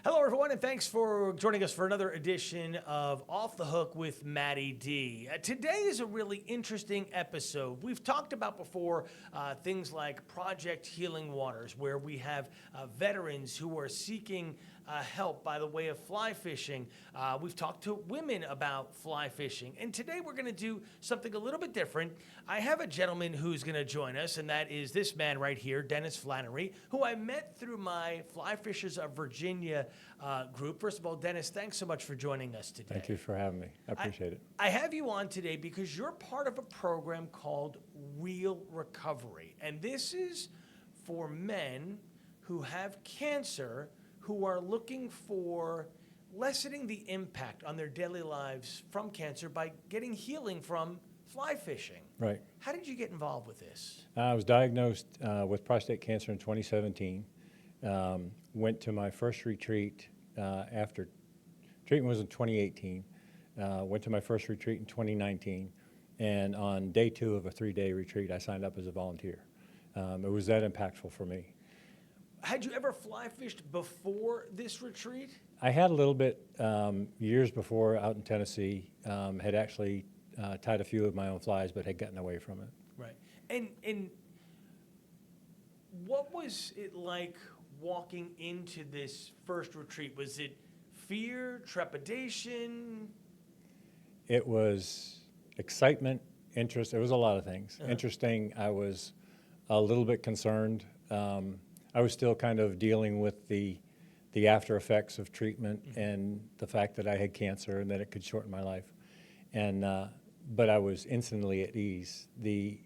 Hello, everyone, and thanks for joining us for another edition of Off the Hook with MattyD. Today is a really interesting episode. We've talked about before things like Project Healing Waters, where we have veterans who are seeking help by the way of fly fishing. We've talked to women about fly fishing, and today we're going to do something a little bit different. I have a gentleman who's going to join us, and that is this man right here, Dennis Flannery, who I met through my Fly Fishers of Virginia group. First of all, Dennis, thanks so much for joining us today. Thank you for having me. I appreciate it. I have you on today because you're part of a program called Real Recovery, and this is for men who have cancer who are looking for lessening the impact on their daily lives from cancer by getting healing from fly fishing. Right. How did you get involved with this? I was diagnosed with prostate cancer in 2017. Went to my first retreat after treatment was in 2018. Went to my first retreat in 2019. And on day 2 of a 3-day retreat, I signed up as a volunteer. It was that impactful for me. Had you ever fly fished before this retreat? I had a little bit years before out in Tennessee. Had actually tied a few of my own flies, but had gotten away from it. Right. And what was it like walking into this first retreat? Was it fear, trepidation? It was excitement, interest. It was a lot of things. Interesting. I was a little bit concerned. I was still kind of dealing with the after effects of treatment and the fact that I had cancer and that it could shorten my life. And but I was instantly at ease. The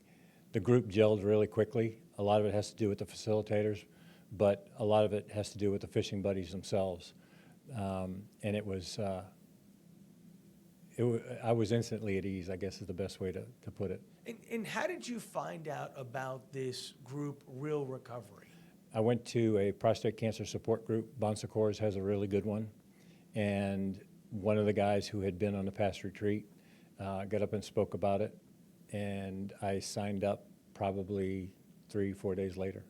group gelled really quickly. A lot of it has to do with the facilitators, but a lot of it has to do with the fishing buddies themselves. And it was I was instantly at ease, I guess is the best way to put it. And how did you find out about this group, Real Recovery? I went to a prostate cancer support group. Bon Secours has a really good one. And one of the guys who had been on the past retreat got up and spoke about it. And I signed up probably 3-4 days later.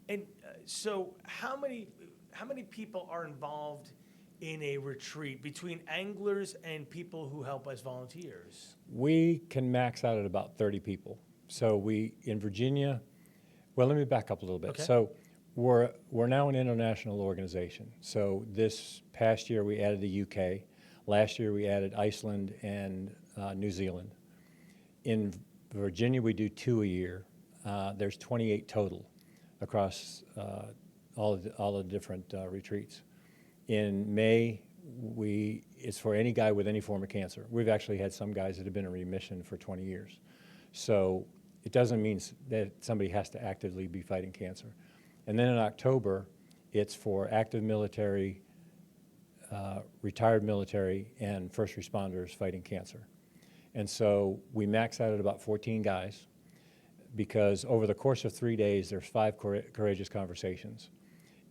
And so how many people are involved in a retreat between anglers and people who help as volunteers? We can max out at about 30 people. So we, in Virginia, well, let me back up a little bit. Okay. So we're now an international organization. So this past year we added the UK. Last year we added Iceland and New Zealand. In Virginia we do 2 a year. There's 28 total across all the different retreats. In May, it's for any guy with any form of cancer. We've actually had some guys that have been in remission for 20 years. So it doesn't mean that somebody has to actively be fighting cancer. And then in October, it's for active military, retired military, and first responders fighting cancer. And so we max out at about 14 guys because over the course of 3 days, there's 5 courageous conversations.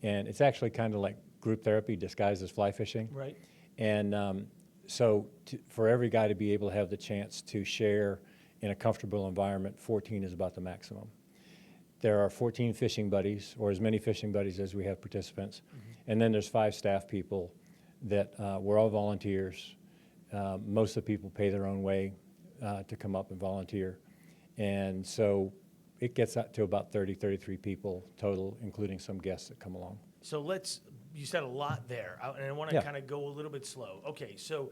And it's actually kind of like group therapy disguised as fly fishing. Right. And so for every guy to be able to have the chance to share in a comfortable environment, 14 is about the maximum. There are 14 fishing buddies, or as many fishing buddies as we have participants. And then there's 5 staff people that we're all volunteers. Most of the people pay their own way to come up and volunteer. And so it gets up to about 33 people total, including some guests that come along. So you said a lot there, and I want to kind of go a little bit slow. Okay, so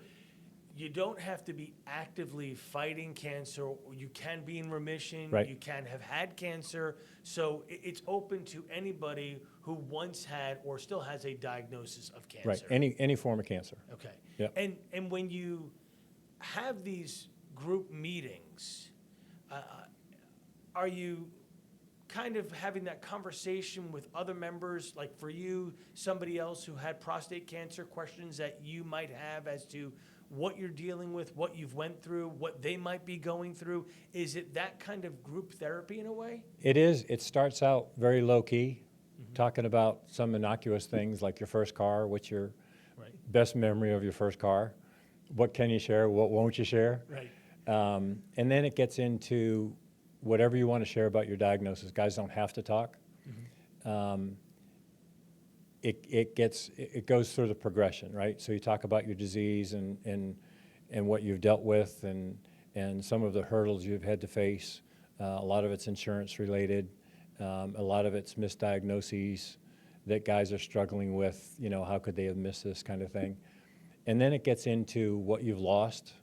you don't have to be actively fighting cancer. You can be in remission. Right. You can have had cancer. So it's open to anybody who once had or still has a diagnosis of cancer. Right, any form of cancer. Okay. Yep. And when you have these group meetings, are you kind of having that conversation with other members, like for you, somebody else who had prostate cancer, questions that you might have as to what you're dealing with, what you've went through, what they might be going through? Is it that kind of group therapy in a way? It is. It starts out very low-key, talking about some innocuous things like your first car, what's your best memory of your first car, what can you share, what won't you share? Right. And then it gets into whatever you want to share about your diagnosis. Guys don't have to talk. it goes through the progression, right? So you talk about your disease and what you've dealt with and some of the hurdles you've had to face. A lot of it's insurance related. A lot of it's misdiagnoses that guys are struggling with. You know, how could they have missed this kind of thing? And then it gets into what you've lost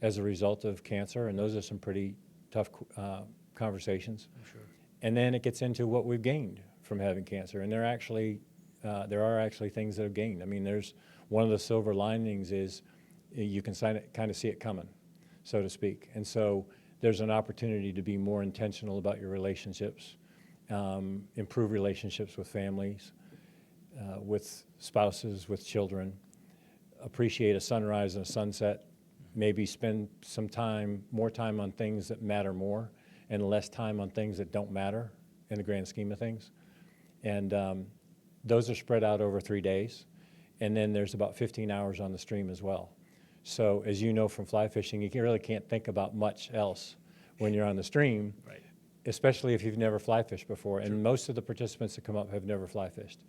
as a result of cancer, and those are some pretty tough conversations. I'm sure. And then it gets into what we've gained from having cancer, and there are actually things that have gained. I mean, there's one of the silver linings is you can kind of see it coming, so to speak. And so there's an opportunity to be more intentional about your relationships, improve relationships with families, with spouses, with children, appreciate a sunrise and a sunset, maybe spend some time, more time on things that matter more and less time on things that don't matter in the grand scheme of things. And those are spread out over 3 days. And then there's about 15 hours on the stream as well. So as you know from fly fishing, you really can't think about much else when you're on the stream, Right. especially if you've never fly fished before. Sure. And most of the participants that come up have never fly fished.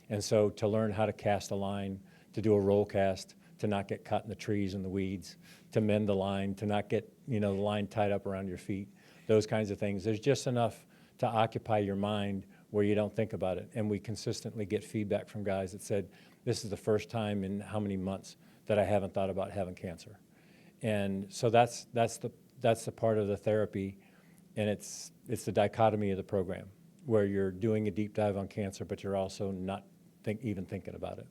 And so to learn how to cast a line, to do a roll cast, to not get caught in the trees and the weeds, to mend the line, to not get, you know, the line tied up around your feet, those kinds of things. There's just enough to occupy your mind where you don't think about it. And we consistently get feedback from guys that said, this is the first time in how many months that I haven't thought about having cancer. And so that's the part of the therapy, and it's the dichotomy of the program, where you're doing a deep dive on cancer, but you're also not even thinking about it.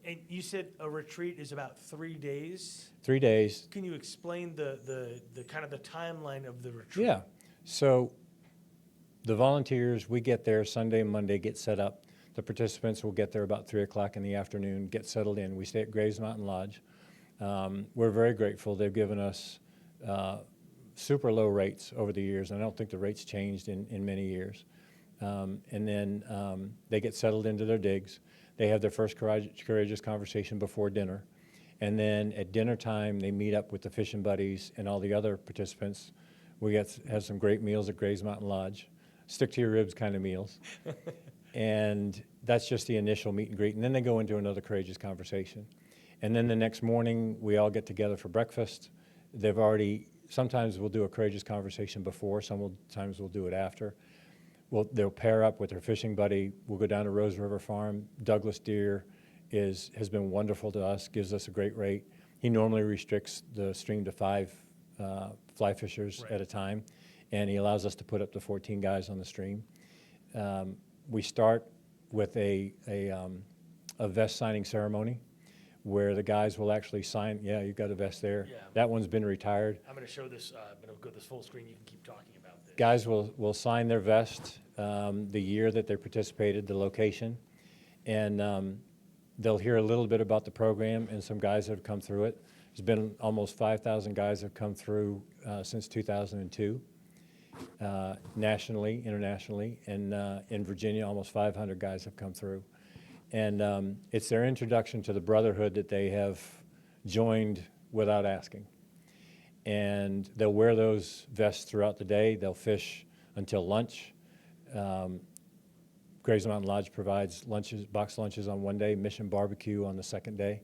And you said a retreat is about 3 days. 3 days. Can you explain the kind of the timeline of the retreat? Yeah. So the volunteers, we get there Sunday and Monday, get set up. The participants will get there about 3 o'clock in the afternoon, get settled in. We stay at Graves Mountain Lodge. We're very grateful. They've given us super low rates over the years. And I don't think the rates changed in many years. And then they get settled into their digs. They have their first courageous conversation before dinner. And then at dinner time, they meet up with the fishing buddies and all the other participants. We have some great meals at Graves Mountain Lodge, stick to your ribs kind of meals. And that's just the initial meet and greet. And then they go into another courageous conversation. And then the next morning, we all get together for breakfast. Sometimes we'll do a courageous conversation before, sometimes we'll do it after. They'll pair up with their fishing buddy. We'll go down to Rose River Farm. Douglas Deer has been wonderful to us, gives us a great rate. He normally restricts the stream to 5 fly fishers Right. at a time, and he allows us to put up to 14 guys on the stream. We start with a vest signing ceremony where the guys will actually sign. Yeah, you've got a vest there. Yeah. That one's been retired. I'm going to show this. I'm going to go this full screen. You can keep talking about this. Guys will sign their vest, the year that they participated, the location, and they'll hear a little bit about the program and some guys that have come through it. There's been almost 5,000 guys that have come through since 2002, nationally, internationally, and in Virginia, almost 500 guys have come through. And it's their introduction to the brotherhood that they have joined without asking. And they'll wear those vests throughout the day. They'll fish until lunch. Graves Mountain Lodge provides lunches, box lunches on one day, Mission Barbecue on the second day.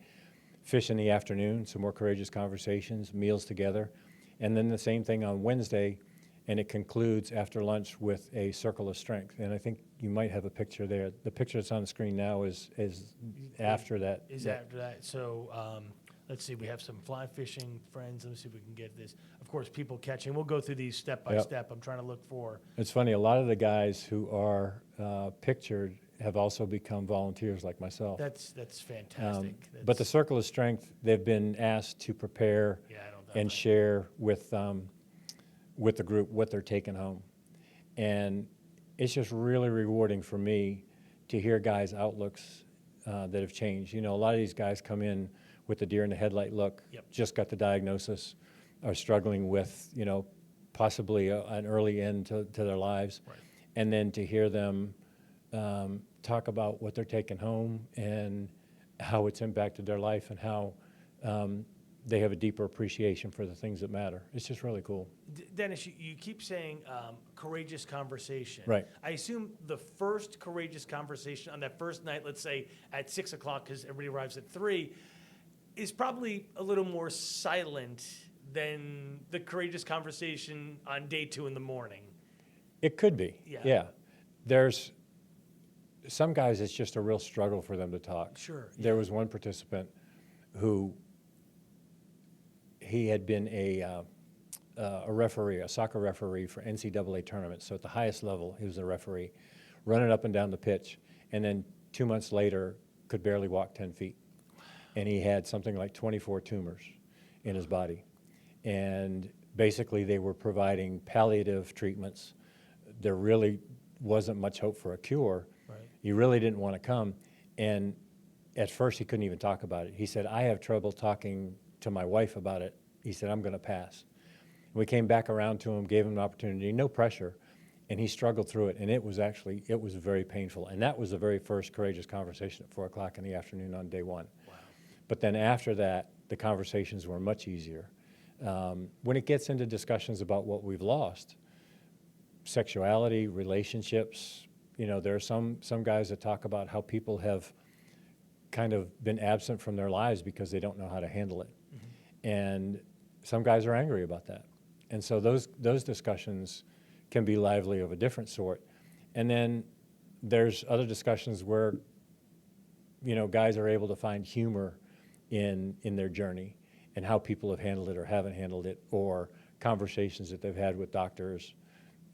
Fish in the afternoon, some more courageous conversations, meals together. And then the same thing on Wednesday, and it concludes after lunch with a circle of strength. And I think you might have a picture there. The picture that's on the screen now is after that. After that. So let's see. We have some fly fishing friends. Let me see if we can get this. Of course, people catching. We'll go through these step by step. I'm trying to look for. It's funny. A lot of the guys who are pictured have also become volunteers like myself. That's fantastic. But the circle of strength, they've been asked to prepare and share with the group what they're taking home. And it's just really rewarding for me to hear guys' outlooks that have changed. You know, a lot of these guys come in with the deer in the headlight look, just got the diagnosis, are struggling with, you know, possibly an early end to their lives. Right. And then to hear them talk about what they're taking home and how it's impacted their life and how they have a deeper appreciation for the things that matter. It's just really cool. Dennis, you keep saying courageous conversation. Right. I assume the first courageous conversation on that first night, let's say at 6 o'clock, because everybody arrives at 3, is probably a little more silent than the courageous conversation on day 2 in the morning. It could be. Yeah. Yeah. There's some guys, it's just a real struggle for them to talk. Sure. There was one participant who he had been a referee, a soccer referee for NCAA tournaments. So at the highest level, he was a referee, running up and down the pitch, and then 2 months later could barely walk 10 feet. And he had something like 24 tumors in his body. And basically they were providing palliative treatments. There really wasn't much hope for a cure. Right. He really didn't want to come. And at first he couldn't even talk about it. He said, I have trouble talking to my wife about it. He said, I'm going to pass. We came back around to him, gave him an opportunity, no pressure, and he struggled through it. And it was very painful. And that was the very first courageous conversation at 4 o'clock in the afternoon on day 1. Wow. But then after that, the conversations were much easier. When it gets into discussions about what we've lost, sexuality, relationships, there are some guys that talk about how people have kind of been absent from their lives because they don't know how to handle it. Mm-hmm. And some guys are angry about that. And so those discussions can be lively of a different sort. And then there's other discussions where, guys are able to find humor in their journey and how people have handled it or haven't handled it, or conversations that they've had with doctors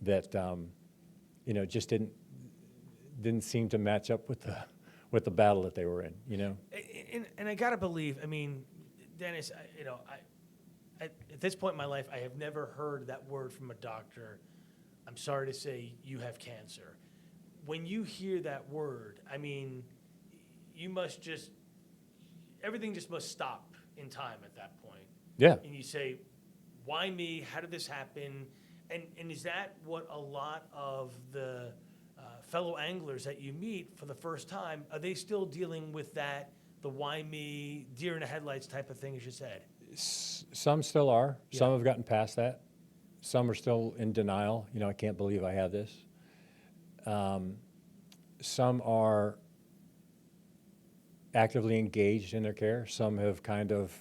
that, just didn't seem to match up with the battle that they were in, And I gotta believe, Dennis, at this point in my life, I have never heard that word from a doctor. I'm sorry to say you have cancer. When you hear that word, you must everything just must stop in time at that point. Yeah. And you say, why me? How did this happen? And is that what a lot of the fellow anglers that you meet for the first time, are they still dealing with that, the why me, deer in the headlights type of thing, as you said? Some still are. Yeah. Some have gotten past that. Some are still in denial. I can't believe I have this. Some are actively engaged in their care. Some have kind of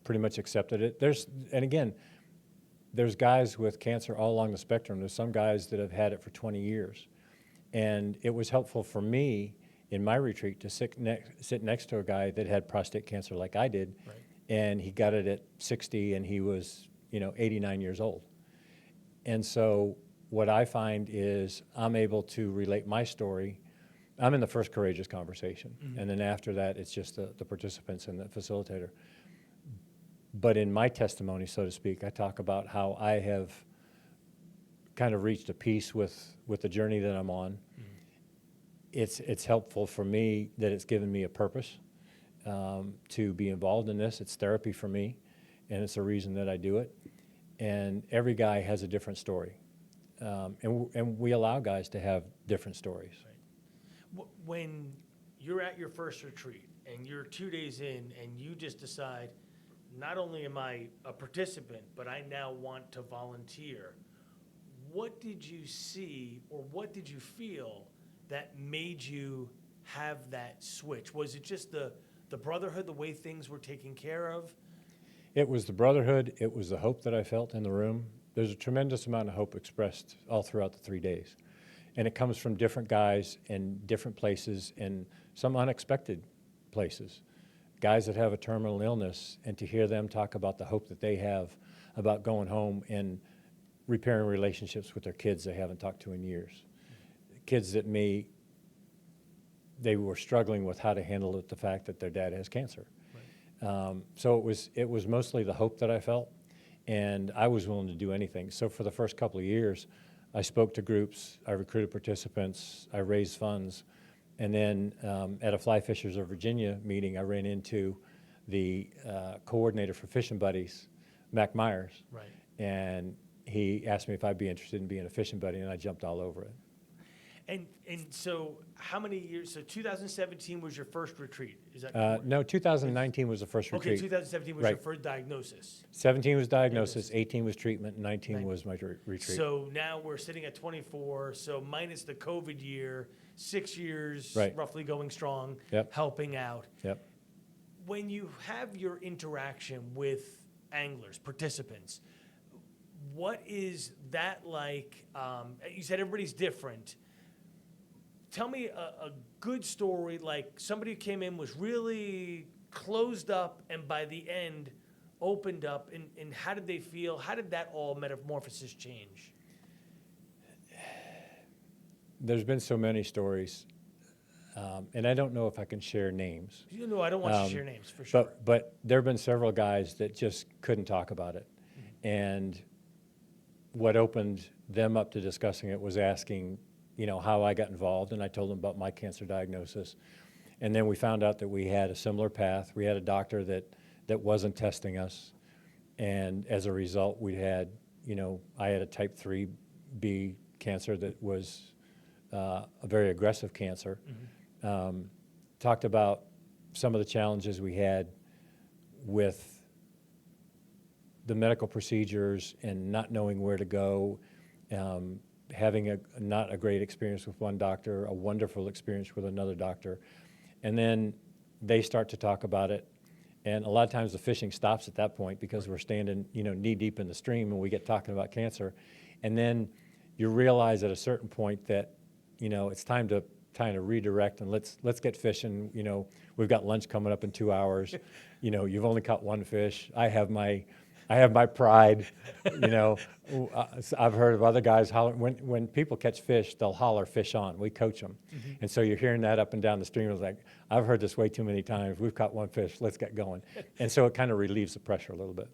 pretty much accepted it. There's guys with cancer all along the spectrum. There's some guys that have had it for 20 years. And it was helpful for me in my retreat to sit next to a guy that had prostate cancer like I did. Right. And he got it at 60 and he was, 89 years old. And so what I find is I'm able to relate my story. I'm in the first courageous conversation. Mm-hmm. And then after that, it's just the participants and the facilitator. But in my testimony, so to speak, I talk about how I have kind of reached a peace with the journey that I'm on. Mm-hmm. It's helpful for me that it's given me a purpose to be involved in this. It's therapy for me, and it's a reason that I do it. And every guy has a different story. And we allow guys to have different stories. Right. When you're at your first retreat and you're 2 days in and you just decide, not only am I a participant, but I now want to volunteer, what did you see or what did you feel that made you have that switch? Was it just the brotherhood, the way things were taken care of? It was the brotherhood. It was the hope that I felt in the room. There's a tremendous amount of hope expressed all throughout the 3 days. And it comes from different guys in different places and some unexpected places. Guys that have a terminal illness, and to hear them talk about the hope that they have about going home and repairing relationships with their kids they haven't talked to in years. Kids that they were struggling with how to handle the fact that their dad has cancer. Right. So it was mostly the hope that I felt, and I was willing to do anything. So for the first couple of years, I spoke to groups, I recruited participants, I raised funds. And then at a Fly Fishers of Virginia meeting, I ran into the coordinator for Fishing Buddies, Mac Myers. Right. And he asked me if I'd be interested in being a fishing buddy, and I jumped all over it. And so how many years? So 2017 was your first retreat. Is that correct? No, 2019 was the first Okay, retreat. 2017 was Right. your first diagnosis. 17 was diagnosis, 18 was treatment, and 19 Right. was my retreat. So now we're sitting at 24. So minus the COVID year, 6 years Right. roughly going strong, Yep. helping out. Yep. When you have your interaction with anglers, participants, what is that like? You said everybody's different. Tell me a good story, like somebody who came in was really closed up and by the end opened up, and how did they feel? How did that all metamorphosis change? There's been so many stories, and I don't know if I can share names. You know, I don't want you to share names, for sure. But there have been several guys that just couldn't talk about it. And what opened them up to discussing it was asking, how I got involved, and I told them about my cancer diagnosis. And then we found out that we had a similar path. We had a doctor that wasn't testing us, and as a result, we had, I had a type 3B cancer that was a very aggressive cancer. Talked about some of the challenges we had with the medical procedures and not knowing where to go, having not a great experience with one doctor, a wonderful experience with another doctor. And then they start to talk about it. And a lot of times the fishing stops at that point because we're standing, knee deep in the stream and we get talking about cancer. And then you realize at a certain point that, it's time to redirect and let's get fishing. We've got lunch coming up in 2 hours. You've only caught one fish. I have my pride. I've heard of other guys holler when people catch fish, they'll holler "fish on." We coach them, and so you're hearing that up and down the stream. It's like, I've heard this way too many times. We've caught one fish. Let's get going. And so it kind of relieves the pressure a little bit.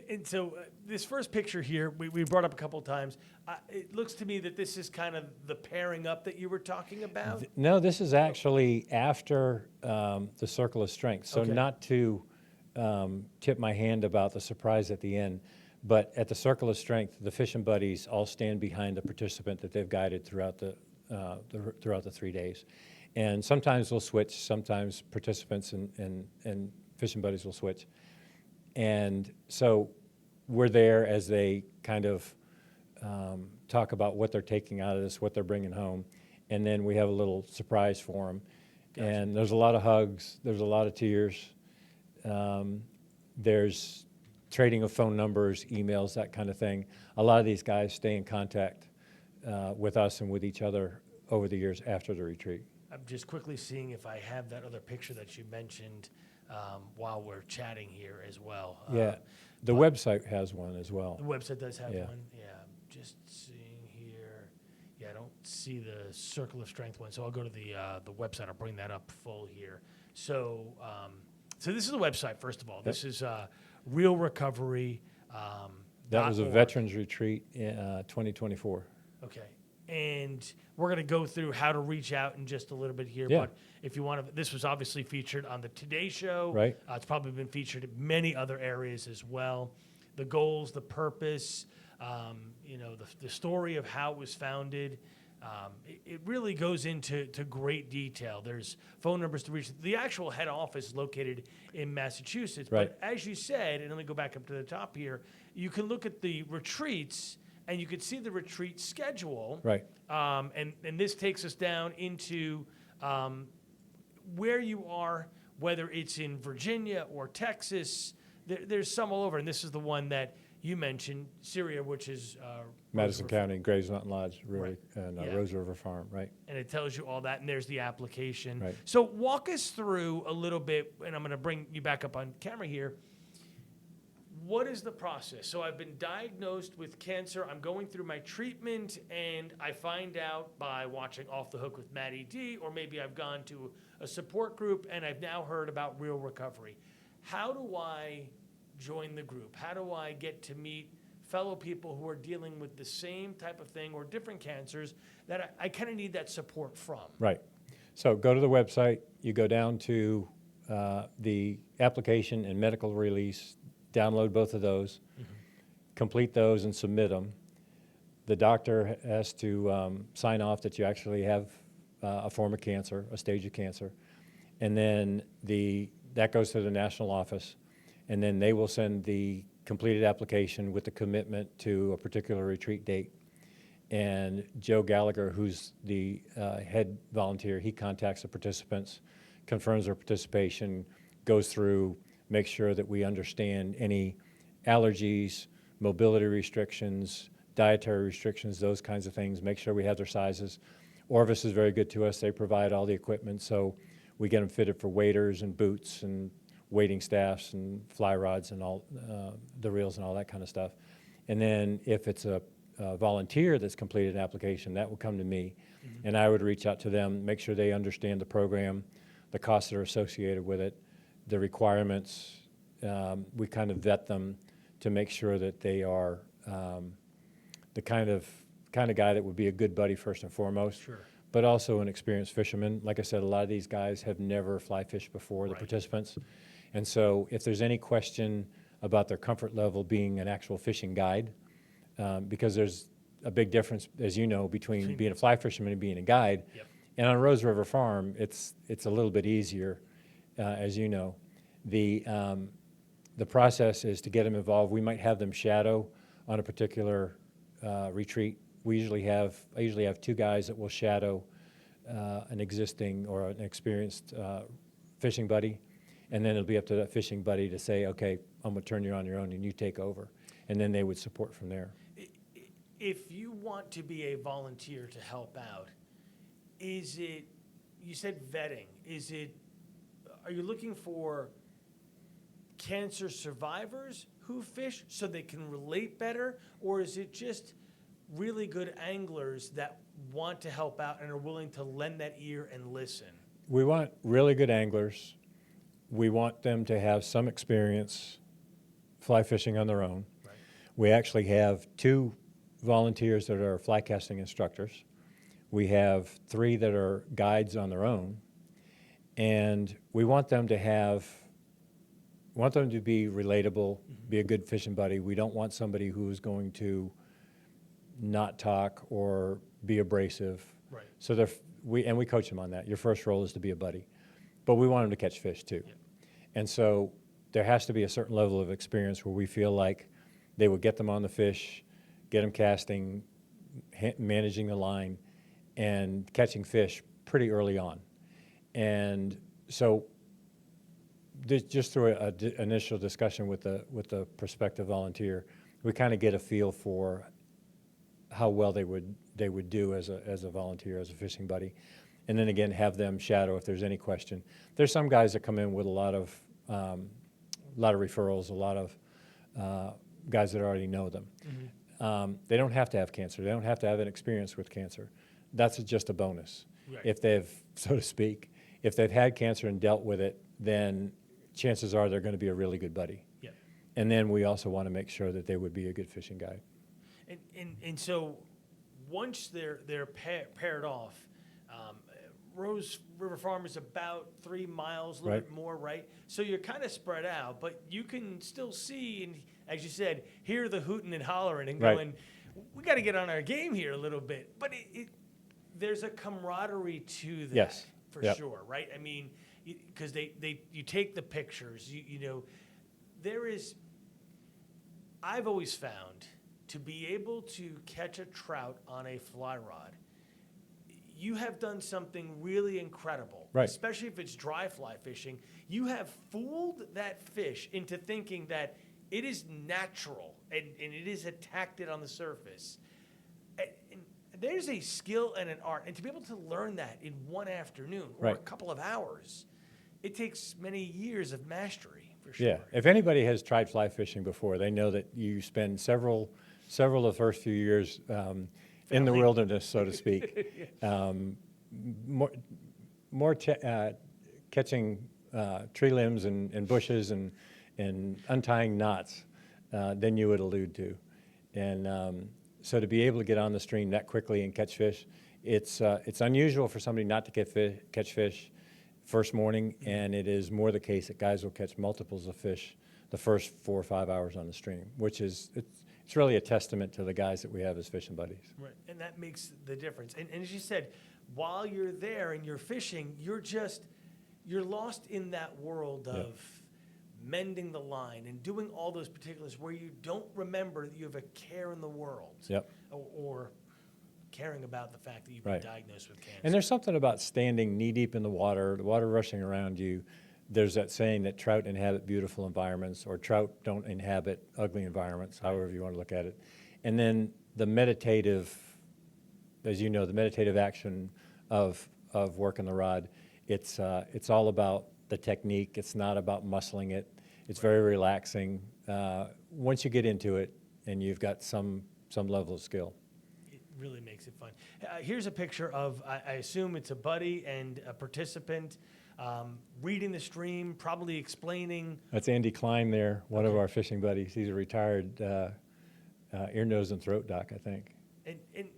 And so this first picture here, we brought up a couple of times. It looks to me that this is kind of the pairing up that you were talking about. No, this is actually after the Circle of Strength. So Okay. not to tip my hand about the surprise at the end, but at the Circle of Strength, the fishing buddies all stand behind the participant that they've guided throughout the 3 days. And sometimes we'll switch, sometimes participants and fishing buddies will switch. And so we're there as they kind of talk about what they're taking out of this, what they're bringing home. And then we have a little surprise for them. Gotcha. And there's a lot of hugs, there's a lot of tears. There's trading of phone numbers, emails, that kind of thing. A lot of these guys stay in contact with us and with each other over the years after the retreat. I'm just quickly seeing if I have that other picture that you mentioned while we're chatting here as well. Yeah, the website has one as well. The website does have Yeah. one. Yeah, just seeing here. Yeah, I don't see the Circle of Strength one, so I'll go to the website. I'll bring that up full here. So, so this is the website. First of all, this is Real Recovery. That was a .org. veterans retreat in 2024. Okay. And we're going to go through how to reach out in just a little bit here. Yeah. But if you want to, this was obviously featured on the Today Show. Right. It's probably been featured in many other areas as well. The goals, the purpose, the story of how it was founded. It really goes into great detail. There's phone numbers to reach. The actual head office is located in Massachusetts. Right. But as you said, and let me go back up to the top here, you can look at the retreats and you can see the retreat schedule. Right. And this takes us down into where you are, whether it's in Virginia or Texas. There's some all over, and this is the one that you mentioned, Syria, which is Madison Rose River. County, Graves Mountain Lodge, Right. and Yeah. Rose River Farm, right? And it tells you all that, and there's the application. Right. So walk us through a little bit, and I'm going to bring you back up on camera here. What is the process? So I've been diagnosed with cancer. I'm going through my treatment, and I find out by watching Off the Hook with MattyD, or maybe I've gone to a support group, and I've now heard about Real Recovery. How do I join the group? How do I get to meet fellow people who are dealing with the same type of thing or different cancers that I kind of need that support from? Right. So go to the website. You go down to the application and medical release. Download both of those, complete those, and submit them. The doctor has to sign off that you actually have a form of cancer, a stage of cancer. And then that goes to the national office, and then they will send the completed application with the commitment to a particular retreat date. And Joe Gallagher, who's the head volunteer, he contacts the participants, confirms their participation, goes through, makes sure that we understand any allergies, mobility restrictions, dietary restrictions, those kinds of things, make sure we have their sizes. Orvis is very good to us. They provide all the equipment, so we get them fitted for waders and boots and wading staffs and fly rods and all the reels and all that kind of stuff. And then if it's a volunteer that's completed an application, that will come to me, and I would reach out to them, make sure they understand the program, the costs that are associated with it, the requirements. We kind of vet them to make sure that they are the kind of guy that would be a good buddy first and foremost. Sure. But also an experienced fisherman. Like I said, a lot of these guys have never fly fished before, the Right. participants. And so if there's any question about their comfort level being an actual fishing guide, because there's a big difference, as you know, between being a fly fisherman and being a guide. Yep. And on Rose River Farm, it's a little bit easier, as you know. The process is to get them involved. We might have them shadow on a particular retreat. I usually have 2 guys that will shadow an existing or an experienced fishing buddy, and then it'll be up to that fishing buddy to say, okay, I'm gonna turn you on your own and you take over, and then they would support from there. If you want to be a volunteer to help out, is it, you said vetting, are you looking for cancer survivors who fish so they can relate better, or is it just really good anglers that want to help out and are willing to lend that ear and listen? We want really good anglers. We want them to have some experience fly fishing on their own. Right. We actually have 2 volunteers that are fly casting instructors. We have 3 that are guides on their own. And we want them to be relatable, be a good fishing buddy. We don't want somebody who is going to not talk or be abrasive. Right. So we coach them on that. Your first role is to be a buddy. But we want them to catch fish too. Yeah. And so there has to be a certain level of experience where we feel like they would get them on the fish, get them casting, managing the line, and catching fish pretty early on. And so just through an initial discussion with the prospective volunteer, we kind of get a feel for how well they would do as a volunteer, as a fishing buddy. And then again, have them shadow if there's any question. There's some guys that come in with a lot of referrals, a lot of guys that already know them. They don't have to have cancer. They don't have to have an experience with cancer. That's just a bonus. Right. If they've, so to speak, if they've had cancer and dealt with it, then chances are they're going to be a really good buddy. Yeah. And then we also want to make sure that they would be a good fishing guide. And so once they're paired off, Rose River Farm is about 3 miles, a little bit more, right? So you're kind of spread out, but you can still see and, as you said, hear the hooting and hollering and going, we got to get on our game here a little bit. But there's a camaraderie to that, Yes. for sure, right? I mean, because you take the pictures, you know, I've always found to be able to catch a trout on a fly rod, you have done something really incredible, right? Especially if it's dry fly fishing. You have fooled that fish into thinking that it is natural and it is attacked it on the surface. And there's a skill and an art, and to be able to learn that in one afternoon or a couple of hours, it takes many years of mastery, for sure. Yeah, if anybody has tried fly fishing before, they know that you spend several of the first few years in the wilderness, so to speak, more catching tree limbs and bushes and untying knots than you would allude to. And so to be able to get on the stream that quickly and catch fish, it's unusual for somebody not to catch fish first morning, and it is more the case that guys will catch multiples of fish the first 4 or 5 hours on the stream, which is it's really a testament to the guys that we have as fishing buddies. Right, and that makes the difference. And as you said, while you're there and you're fishing, you're lost in that world of mending the line and doing all those particulars where you don't remember that you have a care in the world. Yep. Or caring about the fact that you've been Right. diagnosed with cancer. And there's something about standing knee-deep in the water rushing around you. There's that saying that trout inhabit beautiful environments, or trout don't inhabit ugly environments, however you want to look at it. And then the meditative, as you know, the meditative action of working the rod, it's all about the technique. It's not about muscling it. It's very relaxing. Once you get into it and you've got some level of skill. It really makes it fun. Here's a picture of, I assume it's a buddy and a participant reading the stream, probably explaining. That's Andy Klein there, one of our fishing buddies. He's a retired ear, nose, and throat doc, I think.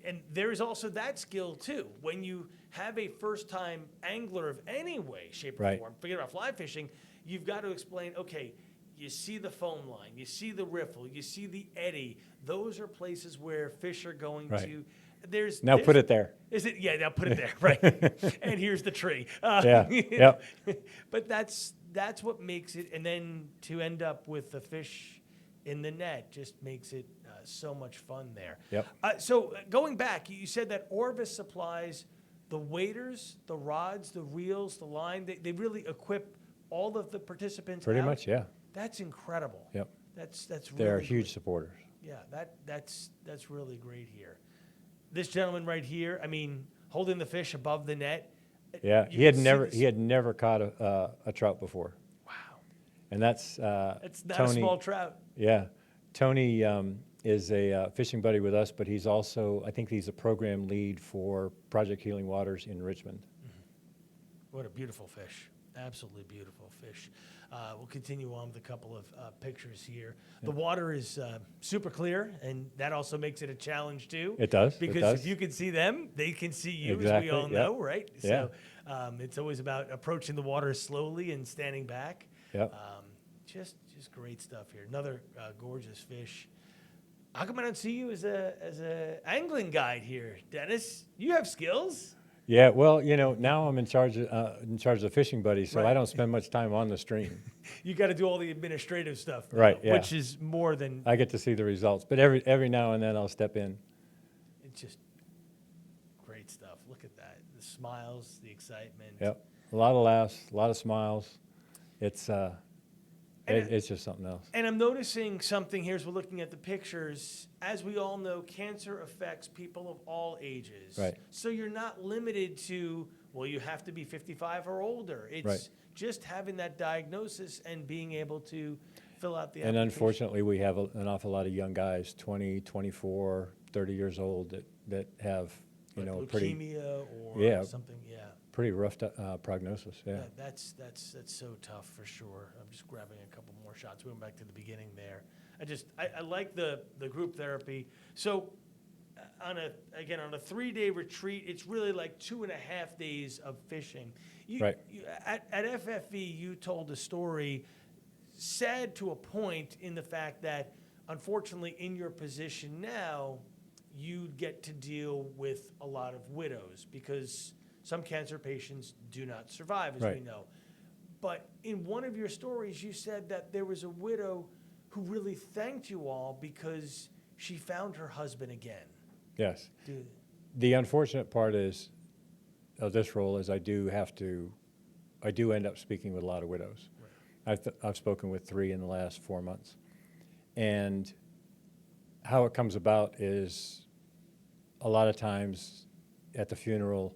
And there is also that skill too. When you have a first-time angler of any way, shape, or Right. form, forget about fly fishing, you've got to explain, okay, you see the foam line, you see the riffle, you see the eddy. Those are places where fish are going Right. to. Now put it there. Is it? Yeah, now put it there, right? And here's the tree. Yeah, yep. But that's what makes it, and then to end up with the fish in the net just makes it so much fun there. Yep. So going back, you said that Orvis supplies the waders, the rods, the reels, the line. They really equip all of the participants. Pretty out. much, yeah. That's incredible. Yep. That's really They're great. huge supporters. Yeah, that's really great here. This gentleman right here, I mean, holding the fish above the net. Yeah, you he had can see never this- he had never caught a trout before, Wow, and that's it's not Tony. a small trout. Yeah, Tony is a fishing buddy with us, but he's also, I think he's a program lead for Project Healing Waters in Richmond. What a beautiful fish. Absolutely beautiful fish. We'll continue on with a couple of pictures here. The water is super clear, and that also makes it a challenge too. It does. Because it does. if you can see them, they can see you, as Exactly, we all yep. know, right? Yeah. So it's always about approaching the water slowly and standing back. Yep. Just great stuff here. Another gorgeous fish. How come I don't see you as a angling guide here, Dennis? You have skills. Yeah, well, now I'm in charge of the fishing buddy, so Right. I don't spend much time on the stream. You got to do all the administrative stuff, though, Right, yeah. which is more than I get to see the results, but every now and then I'll step in. it's just great stuff. Look at that. The smiles, the excitement. Yep, a lot of laughs, a lot of smiles. It's And it's just something else. And I'm noticing something here as we're looking at the pictures. As we all know, cancer affects people of all ages. Right. So you're not limited to, well, you have to be 55 or older. It's Right. just having that diagnosis and being able to fill out the And application. unfortunately, we have an awful lot of young guys, 20, 24, 30 years old that have, Like pretty leukemia or Yeah. something. Yeah. pretty rough prognosis. Yeah. That's so tough for sure. I'm just grabbing a couple more shots. We went back to the beginning there. I like the group therapy. So on a 3-day retreat, it's really like 2.5 days of fishing. Right. At FFE, you told a story, sad to a point, in the fact that unfortunately in your position now, you get to deal with a lot of widows because some cancer patients do not survive, as we Right. know. But in one of your stories, you said that there was a widow who really thanked you all because she found her husband again. Yes. Dude. The unfortunate part of this role is I do end up speaking with a lot of widows. I've spoken with 3 in the last 4 months. And how it comes about is a lot of times at the funeral,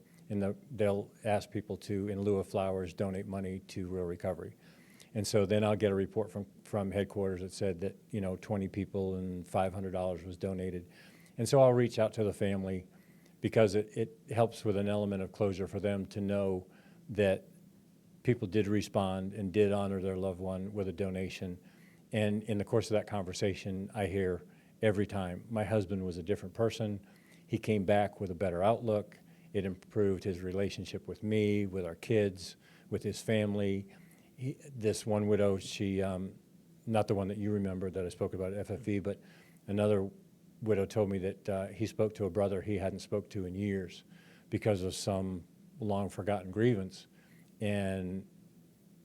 they'll ask people to, in lieu of flowers, donate money to Real Recovery. And so then I'll get a report from headquarters that said that, 20 people and $500 was donated. And so I'll reach out to the family because it helps with an element of closure for them to know that people did respond and did honor their loved one with a donation. And in the course of that conversation, I hear every time, my husband was a different person. He came back with a better outlook. It improved his relationship with me, with our kids, with his family. This one widow, she, not the one that you remember that I spoke about at FFE, but Another widow told me that he spoke to a brother he hadn't spoke to in years because of some long forgotten grievance, and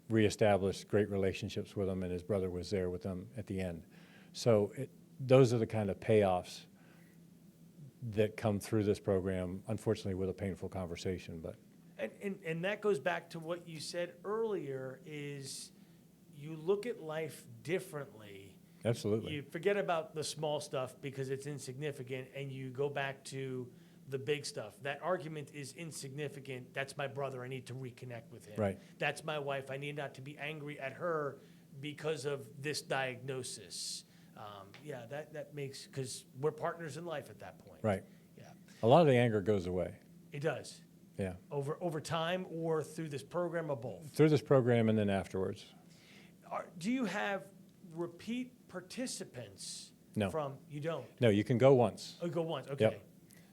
reestablished great relationships with him, and his brother was there with them at the end. So those are the kind of payoffs that come through this program, unfortunately with a painful conversation. But And that goes back to what you said earlier, is you look at life differently. absolutely. You forget about the small stuff because it's insignificant, and you go back to the big stuff. That argument is insignificant. That's my brother. I need to reconnect with him. Right. That's my wife. I need not to be angry at her because of this diagnosis. Yeah, that makes, because we're partners in life at that point. Right. Yeah, A lot of the anger goes away. it does. Yeah. Over time, or through this program, or both. Through this program and then afterwards. Do you have repeat participants? No. You don't? No, you can go once. Oh, you go once, okay. Yep.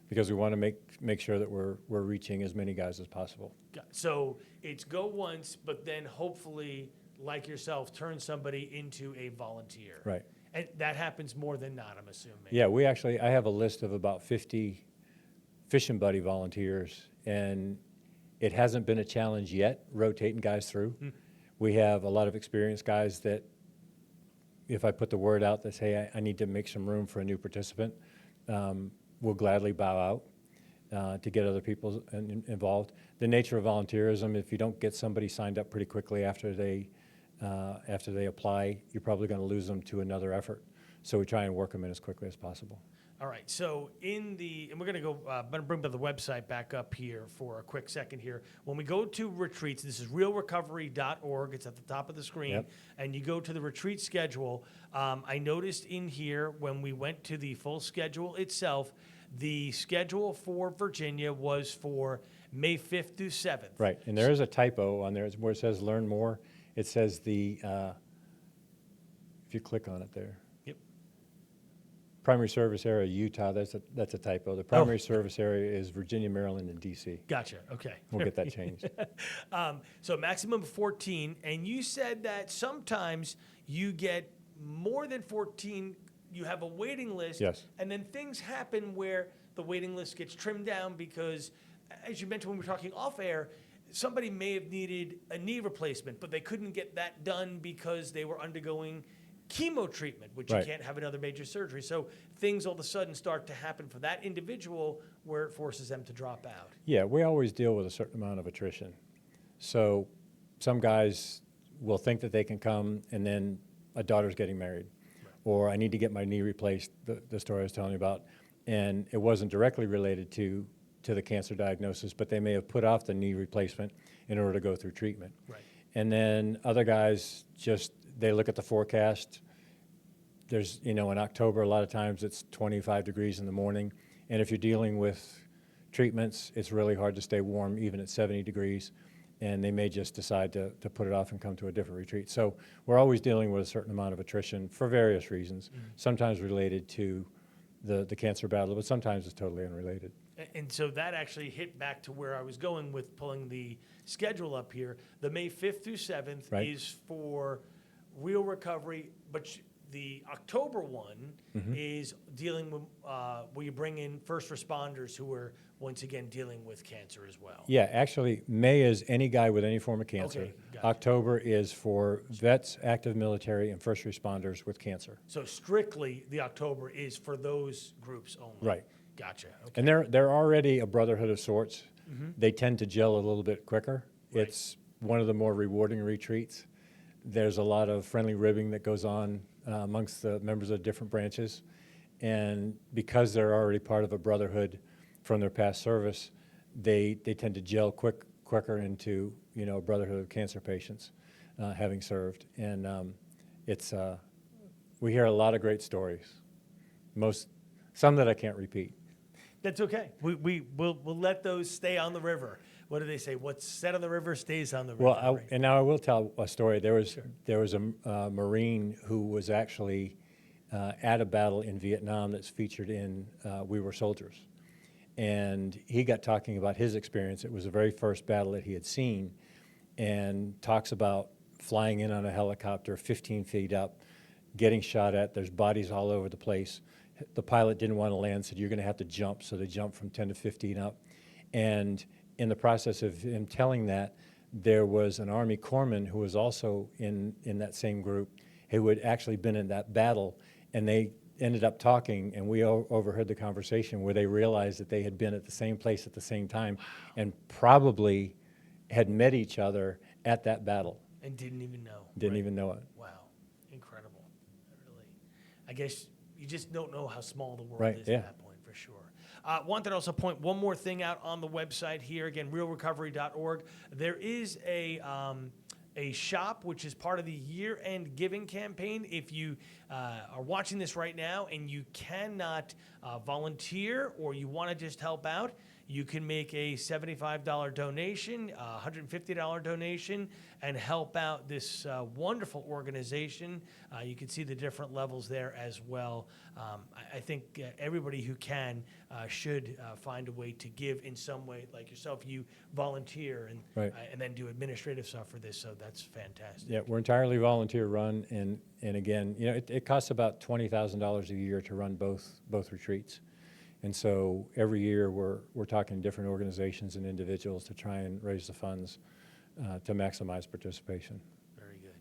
Because we want to make sure that we're reaching as many guys as possible. So it's go once, but then hopefully, like yourself, turn somebody into a volunteer. Right. And that happens more than not, I'm assuming. Yeah, I have a list of about 50 fishing buddy volunteers, and it hasn't been a challenge yet, rotating guys through. We have a lot of experienced guys that, if I put the word out that say, I need to make some room for a new participant, will gladly bow out to get other people involved. The nature of volunteerism, if you don't get somebody signed up pretty quickly after they apply, you're probably going to lose them to another effort. So we try and work them in as quickly as possible. All right, so and we're going to go, I'm going to bring the website back up here for a quick second here. When we go to retreats, this is realrecovery.org. It's at the top of the screen. Yep. And you go to the retreat schedule. I noticed in here, when we went to the full schedule itself, the schedule for Virginia was for May 5th through 7th. Right, and there is a typo on there where it says learn more. It says if you click on it there. Yep. Primary service area, Utah, that's a typo. The primary service area is Virginia, Maryland, and DC. Gotcha, okay. We'll get that changed. So maximum of 14, and you said that sometimes you get more than 14, you have a waiting list. Yes. And then things happen where the waiting list gets trimmed down because, as you mentioned when we were talking off air, somebody may have needed a knee replacement, but they couldn't get that done because they were undergoing chemo treatment, which Right. you can't have another major surgery. So things all of a sudden start to happen for that individual where it forces them to drop out. Yeah, we always deal with a certain amount of attrition. So some guys will think that they can come, and then a daughter's getting married. Right. Or I need to get my knee replaced, the story I was telling you about. And it wasn't directly related to the cancer diagnosis, but they may have put off the knee replacement in order to go through treatment. Right. And then other guys they look at the forecast. There's, in October, a lot of times it's 25 degrees in the morning. And if you're dealing with treatments, it's really hard to stay warm even at 70 degrees. And they may just decide to put it off and come to a different retreat. So we're always dealing with a certain amount of attrition for various reasons, sometimes related to the cancer battle, but sometimes it's totally unrelated. And so that actually hit back to where I was going with pulling the schedule up here. The May 5th through 7th Right. is for real recovery, but the October one is dealing with where you bring in first responders who are, once again, dealing with cancer as well. Yeah, actually, May is any guy with any form of cancer. Okay, gotcha. October is for vets, active military, and first responders with cancer. So strictly, the October is for those groups only. Right. Gotcha. Okay. And they're already a brotherhood of sorts. They tend to gel a little bit quicker. Right. It's one of the more rewarding retreats. There's a lot of friendly ribbing that goes on amongst the members of different branches. And because they're already part of a brotherhood from their past service, they tend to gel quicker into, a brotherhood of cancer patients having served. And we hear a lot of great stories, some that I can't repeat. That's okay. We'll let those stay on the river. What do they say? What's set on the river stays on the river. Well, right? and now I will tell a story. There was a Marine who was actually at a battle in Vietnam that's featured in We Were Soldiers. And he got talking about his experience. It was the very first battle that he had seen, and talks about flying in on a helicopter 15 feet up getting shot at. There's bodies all over the place. The pilot didn't want to land, said, you're going to have to jump. So they jumped from 10 to 15 up. And in the process of him telling that, there was an Army corpsman who was also in that same group who had actually been in that battle, and they ended up talking, and we overheard the conversation where they realized that they had been at the same place at the same time and probably had met each other at that battle. And didn't even know. Didn't even know it. Wow, incredible. Really, I guess you just don't know how small the world Right, is yeah. at that point, for sure. Wanted to also point one more thing out on the website here. Again, realrecovery.org. There is a shop which is part of the year-end giving campaign. If you are watching this right now and you cannot volunteer or you want to just help out, you can make a $75 donation, a $150 donation, and help out this wonderful organization. You can see the different levels there as well. I think everybody who can should find a way to give in some way, like yourself. You volunteer and Right. And then do administrative stuff for this, so that's fantastic. Yeah, we're entirely volunteer run, and again, you know, it costs about $20,000 a year to run both retreats. And so every year we're talking to different organizations and individuals to try and raise the funds to maximize participation. Very good.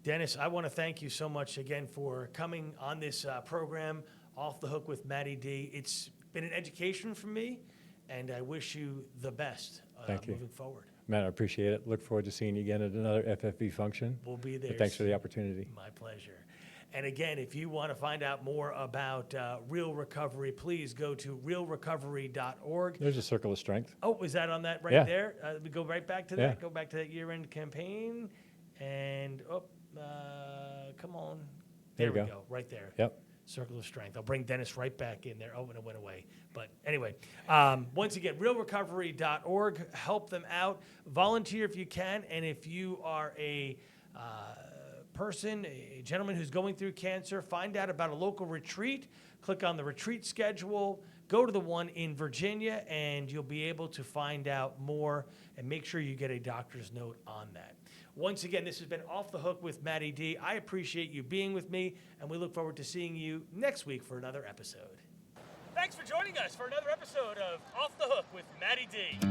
Dennis, I want to thank you so much again for coming on this program, Off the Hook with MattyD. It's been an education for me, and I wish you the best Thank you. moving forward. Matt, I appreciate it. Look forward to seeing you again at another FFB function. We'll be there. But thanks for the opportunity. My pleasure. And again, if you want to find out more about Real Recovery, please go to realrecovery.org. There's a circle of strength. Oh, is that on that right Yeah. there? We go right back to that. Yeah. Go back to that year-end campaign. And, come on. There There you we go. go. Right there. Yep. Circle of Strength. I'll bring Dennis right back in there. Oh, and it went away. But anyway, once again, realrecovery.org. Help them out. Volunteer if you can. And if you are a person, a gentleman who's going through cancer, find out about a local retreat. Click on the retreat schedule. Go to the one in Virginia, and you'll be able to find out more. And make sure you get a doctor's note on that. Once again, this has been Off the Hook with MattyD. I appreciate you being with me, and we look forward to seeing you next week for another episode. Thanks for joining us for another episode of Off the Hook with MattyD.